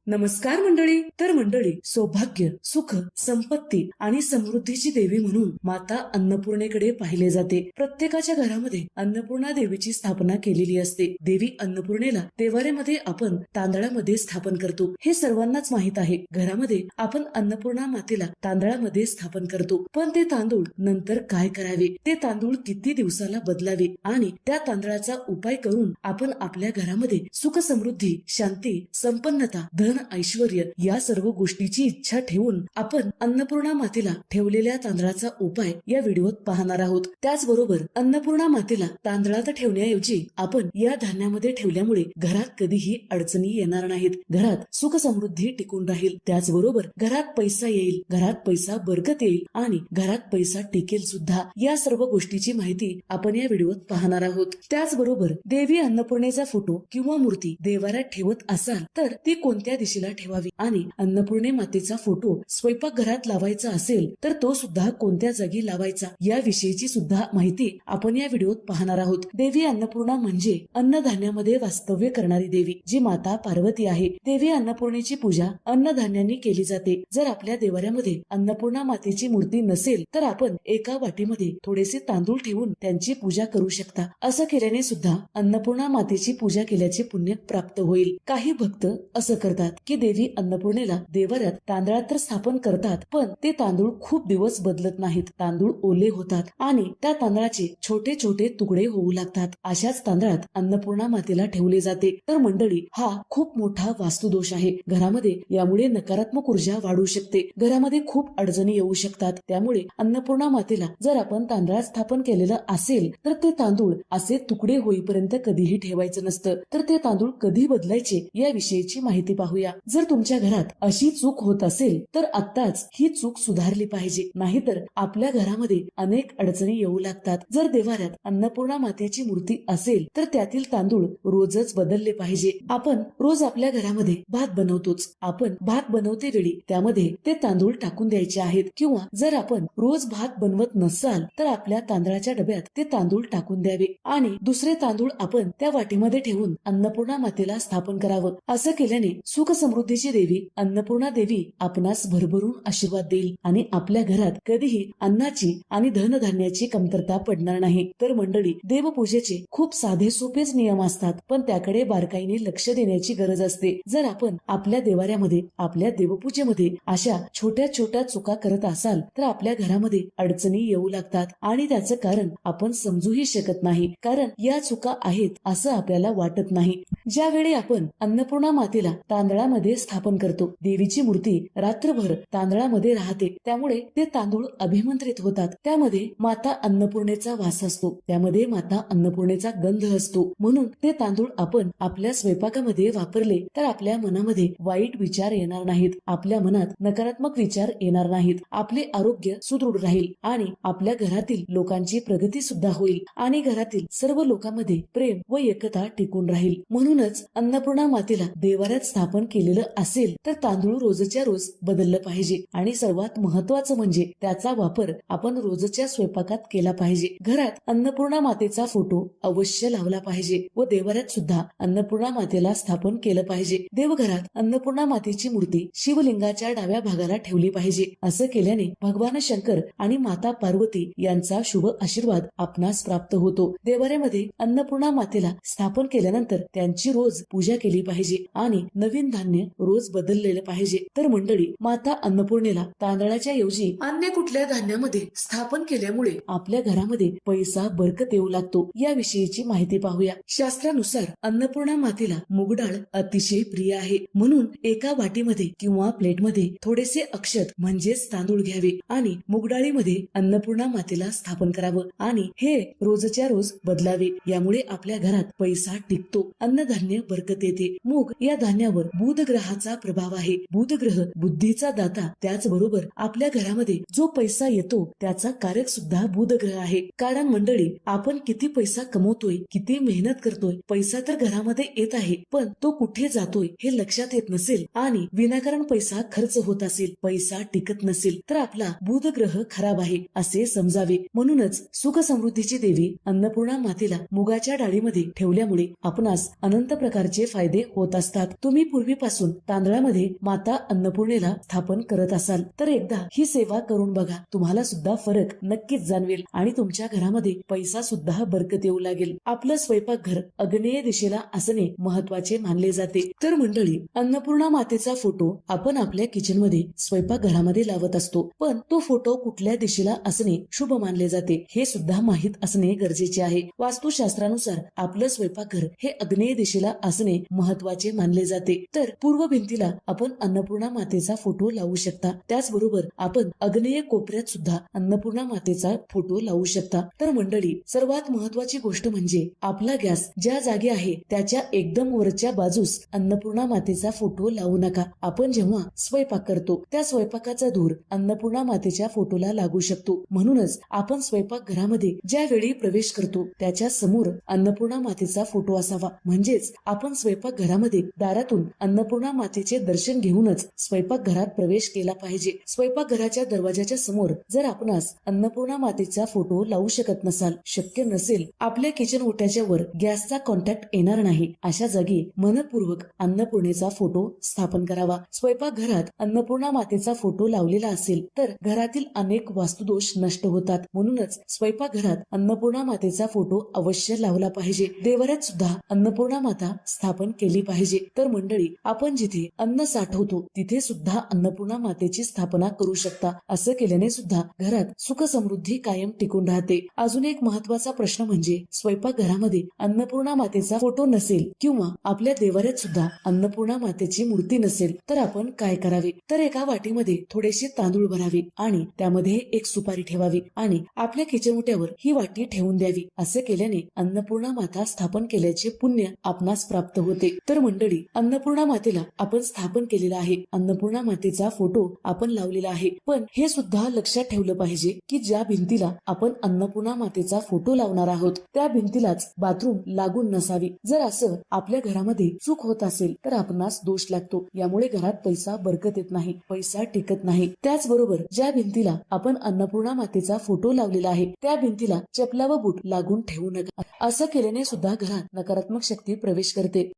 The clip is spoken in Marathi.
नमस्कार मंडळी. तर मंडळी, सौभाग्य, सुख, संपत्ती आणि समृद्धीची देवी म्हणून माता अन्नपूर्णेकडे पाहिले जाते. प्रत्येकाच्या घरामध्ये अन्नपूर्णा देवीची स्थापना केलेली असते. देवी अन्नपूर्णेला देवाऱ्यामध्ये आपण तांदळामध्ये स्थापन करतो, हे सर्वांनाच माहित आहे. घरामध्ये आपण अन्नपूर्णा मातेला तांदळामध्ये स्थापन करतो, पण ते तांदूळ नंतर काय करावे, ते तांदूळ किती दिवसाला बदलावे आणि त्या तांदळाचा उपाय करून आपण आपल्या घरामध्ये सुख, समृद्धी, शांती, संपन्नता, धन, ऐश्वर्य या सर्व गोष्टीची इच्छा ठेवून आपण अन्नपूर्णा मातेला ठेवलेल्या तांदळाचा उपाय या व्हिडिओत पाहणार आहोत. त्याचबरोबर अन्नपूर्णा मातेला तांदळात ठेवण्याऐवजी आपण या धान्यामध्ये ठेवल्यामुळे घरात कधीही अडचणी येणार नाहीत, घरात सुख समृद्धी टिकून राहील. त्याचबरोबर घरात पैसा येईल, घरात पैसा बरकत येईल आणि घरात पैसा टिकेल सुद्धा. या सर्व गोष्टीची माहिती आपण या व्हिडिओत पाहणार आहोत. त्याचबरोबर देवी अन्नपूर्णेचा फोटो किंवा मूर्ती देवाऱ्यात ठेवत असाल तर ती कोणत्या दिशेला ठेवावी आणि अन्नपूर्णे मातेचा फोटो स्वयंपाकघरात लावायचा असेल तर तो सुद्धा कोणत्या जागी लावायचा या विषयीची सुद्धा माहिती आपण या व्हिडिओत पाहणार आहोत. देवी अन्नपूर्णा म्हणजे अन्नधान्यामध्ये वास्तव्य करणारी देवी, जी माता पार्वती आहे. देवी अन्नपूर्णेची पूजा अन्नधान्यांनी केली जाते. जर आपल्या देवाऱ्यामध्ये अन्नपूर्णा मातेची मूर्ती नसेल तर आपण एका वाटीमध्ये थोडेसे तांदूळ ठेवून त्यांची पूजा करू शकता. असं केल्याने सुद्धा अन्नपूर्णा मातेची पूजा केल्याचे पुण्य प्राप्त होईल. काही भक्त असं करतात की देवी अन्नपूर्णेला देवाऱ्यात तांदळात तर स्थापन करतात, पण ते तांदूळ खूप दिवस बदलत नाहीत. तांदूळ ओले होतात आणि त्या तांदळाचे छोटे छोटे तुकडे होऊ लागतात. अशाच तांदळात अन्नपूर्णा मातेला ठेवले जाते. तर मंडळी, हा खूप मोठा वास्तुदोष आहे. घरामध्ये यामुळे नकारात्मक ऊर्जा वाढू शकते, घरामध्ये खूप अडचणी येऊ शकतात. त्यामुळे अन्नपूर्णा मातेला जर आपण तांदळात स्थापन केलेलं असेल तर ते तांदूळ असे तुकडे होईपर्यंत कधीही ठेवायचं नसतं. तर ते तांदूळ कधी बदलायचे या विषयीची माहिती पाहूया. जर तुमच्या घरात अशी चूक होत असेल तर आत्ताच ही चूक सुधारली पाहिजे, नाहीतर आपल्या घरामध्ये अनेक अडचणी येऊ लागतात. जर देवाऱ्यात अन्नपूर्णा मातेची मूर्ती असेल तर त्यातील तांदूळ रोजच बदलले पाहिजे. आपण रोज आपल्या घरामध्ये भात बनवतोच. आपण भात बनवते वेळी त्यामध्ये ते तांदूळ टाकून द्यायचे आहेत, किंवा जर आपण रोज भात बनवत नसाल तर आपल्या तांदळाच्या डब्यात ते तांदूळ टाकून द्यावे आणि दुसरे तांदूळ आपण त्या वाटीमध्ये ठेवून अन्नपूर्णा मातेला स्थापन करावं. असं केल्याने सुख समृद्धीची देवी अन्नपूर्णा देवी आपणास भरभरून आशीर्वाद देईल आणि आपल्या घरात कधीही अन्नाची आणि धनधान्याची कमतरता पडणार नाही. तर मंडळी, देवपूजेचे खूप साधे सोपेच नियम असतात, पण त्याकडे बारकाईने लक्ष देण्याची गरज असते. जर आपण आपल्या देवाऱ्यामध्ये, आपल्या देवपूजेमध्ये अशा छोट्या छोट्या चुका करत असाल तर आपल्या घरामध्ये अडचणी येऊ लागतात आणि त्याचं कारण आपण समजूही शकत नाही, कारण या चुका आहेत असं आपल्याला वाटत नाही. ज्यावेळी आपण अन्नपूर्णा मातेला तांदळामध्ये स्थापन करतो, देवीची मूर्ती रात्रभर तांदळामध्ये राहते, त्यामुळे ते तांदूळ अभिमंत्रित होतात. त्यामध्ये माता अन्नपूर्णेचा वास असतो, त्यामध्ये माता अन्नपूर्णेचा गंध असतो. म्हणून ते तांदूळ आपण आपल्या स्वयंपाकामध्ये वापरले तर आपल्या मनामध्ये वाईट विचार येणार नाहीत, आपल्या मनात नकारात्मक विचार येणार नाहीत. आपले आरोग्य सुदृढ राहील आणि आपल्या घरातील लोकांची प्रगती सुद्धा होईल आणि घरातील सर्व लोकांमध्ये प्रेम व एकता टिकून राहील. म्हणूनच अन्नपूर्णा मातेला देवाऱ्यात स्थापन केलेलं असेल तर तांदूळ रोजच्या रोज बदललं पाहिजे आणि सर्वात महत्वाचं म्हणजे त्याचा वापर आपण रोजच्या स्वयंपाकात केला पाहिजे. घरात अन्नपूर्णा मातेचा फोटो अवश्य लावला पाहिजे व देवाऱ्यात सुद्धा अन्नपूर्णा मातेला स्थापन केलं पाहिजे. देवघरात अन्नपूर्णा मातेची मूर्ती शिवलिंगाच्या डाव्या भागाला ठेवली पाहिजे. असं केल्याने भगवान शंकर आणि माता पार्वती यांचा शुभ आशीर्वाद आपणास प्राप्त होतो. देवाऱ्यामध्ये अन्नपूर्णा मातेला स्थापन केल्यानंतर त्यांची रोज पूजा केली पाहिजे आणि नवीन धान्य रोज बदललेलं पाहिजे. तर मंडळी, माता अन्नपूर्णेला तांदळाच्या ऐवजी अन्य कुठल्या धान्यामध्ये स्थापन केल्यामुळे आपल्या घरामध्ये पैसा बरकत येऊ लागतो या विषयीची माहिती पाहूया. शास्त्रानुसार अन्नपूर्णा मातेला मूगडाळ अतिशय प्रिय आहे, म्हणून एका वाटीमध्ये किंवा प्लेटमध्ये थोडेसे अक्षत म्हणजेच तांदूळ घ्यावे आणि मूगडाळीमध्ये अन्नपूर्णा मातेला स्थापन करावं आणि हे रोजच्या रोज बदलावे. यामुळे आपल्या घरात पैसा टिकतो, अन्नधान्य बरकत येते. मूग या धान्यावर बुध ग्रहाचा प्रभाव आहे. बुध ग्रह बुद्धीचा दाता, त्याचबरोबर आपल्या घरामध्ये जो पैसा येतो त्याचा कारक सुद्धा बुध ग्रह आहे. कारण मंडळी, आपण किती पैसा कमवतोय, किती मेहनत करतोय, पैसा तर घरामध्ये येत आहे, पण तो कुठे जातोय हे लक्षात येत नसेल आणि विनाकारण पैसा खर्च होत असेल, पैसा टिकत नसेल तर आपला बुध ग्रह खराब आहे असे समजावे. म्हणूनच सुख समृद्धीची देवी अन्नपूर्णा मातेला मुगाच्या डाळीमध्ये ठेवल्यामुळे आपणास अनंत प्रकारचे फायदे होत असतात. तुम्ही पूर्वी पूर्वीपासून तांदळामध्ये माता अन्नपूर्णेला स्थापन करत असाल तर एकदा ही सेवा करून बघा. तुम्हाला सुद्धा फरक नक्कीच जाणवेल आणि तुमच्या घरामध्ये पैसा सुद्धा बरकत येऊ लागेल. आपलं स्वयंपाकघर आग्नेय दिशेला असणे महत्वाचे मानले जाते. तर मंडळी, अन्नपूर्णा मातेचा फोटो आपण आपल्या किचन मध्ये स्वयंपाकघरामध्ये लावत असतो, पण तो फोटो कुठल्या दिशेला असणे शुभ मानले जाते हे सुद्धा माहित असणे गरजेचे आहे. वास्तुशास्त्रानुसार आपलं स्वयंपाकघर हे आग्नेय दिशेला असणे महत्वाचे मानले जाते. तर पूर्व भिंतीला आपण अन्नपूर्णा मातेचा फोटो लावू शकता. त्याचबरोबर आपण आग्नेय कोपऱ्यात सुद्धा अन्नपूर्णा मातेचा फोटो लावू शकता. तर मंडळी, सर्वात महत्वाची गोष्ट म्हणजे आपला गॅस ज्या जागी आहे त्याच्या एकदम वरच्या बाजूस अन्नपूर्णा मातेचा फोटो लावू नका. आपण जेव्हा स्वयंपाक करतो त्या स्वयंपाकाचा धूर अन्नपूर्णा मातेच्या फोटोला लागू शकतो. म्हणूनच आपण स्वयंपाकघरामध्ये ज्या वेळी प्रवेश करतो त्याच्या समोर अन्नपूर्णा मातेचा फोटो असावा. म्हणजेच आपण स्वयंपाकघरामध्ये दारातून अन्नपूर्णा मातेचे दर्शन घेऊनच स्वयंपाकघरात प्रवेश केला पाहिजे. स्वयंपाकघराच्या दरवाजाच्या समोर जर आपणास अन्नपूर्णा मातेचा फोटो लावू शकत नसाल, शक्य नसेल, आपल्या किचन ओट्याच्या वर गॅसचा कॉन्टॅक्ट येणार नाही, अशा जागी मनपूर्वक अन्नपूर्णेचा फोटो स्थापन करावा. स्वयंपाकघरात अन्नपूर्णा मातेचा फोटो लावलेला असेल तर घरातील अनेक वास्तुदोष नष्ट होतात. म्हणूनच स्वयंपाकघरात अन्नपूर्णा मातेचा फोटो अवश्य लावला पाहिजे. देवाऱ्यात सुद्धा अन्नपूर्णा माता स्थापन केली पाहिजे. तर मंडळी, आपण जिथे अन्न साठवतो तिथे सुद्धा अन्नपूर्णा मातेची स्थापना करू शकता. असं केल्याने सुद्धा घरात सुख समृद्धी कायम टिकून राहते. अजून एक महत्वाचा प्रश्न म्हणजे स्वयंपाकघरामध्ये अन्नपूर्णा मातेचा फोटो नसेल किंवा आपल्या देवाऱ्यात सुद्धा अन्नपूर्णा मातेची मूर्ती नसेल तर आपण काय करावे? तर एका वाटीमध्ये थोडेसे तांदूळ भरावे आणि त्यामध्ये एक सुपारी ठेवावी आणि आपल्या किचन ओट्यावर ही वाटी ठेवून द्यावी. असे केल्याने अन्नपूर्णा माता स्थापन केल्याचे पुण्य आपणास प्राप्त होते. तर मंडळी, अन्नपूर्णा मातेला आपण स्थापन केलेला आहे, अन्नपूर्णा मातेचा फोटो आपण लावलेला आहे, पण हे सुद्धा लक्षात ठेवलं पाहिजे की ज्या भिंतीला आपण अन्नपूर्णा मातेचा फोटो लावणार आहोत त्या भिंतीलाच बाथरूम लागून नसावी. जर असं आपल्या घरामध्ये चूक होत असेल तर आपणास दोष लागतो. यामुळे घरात पैसा बरकत येत नाही, पैसा टिकत नाही. त्याचबरोबर ज्या भिंतीला आपण अन्नपूर्णा मातेचा फोटो लावलेला आहे त्या भिंतीला चपला व बूट लागून ठेवू नका. असं केल्याने सुद्धा घरात नकारात्मक शक्ती प्रवेश करते.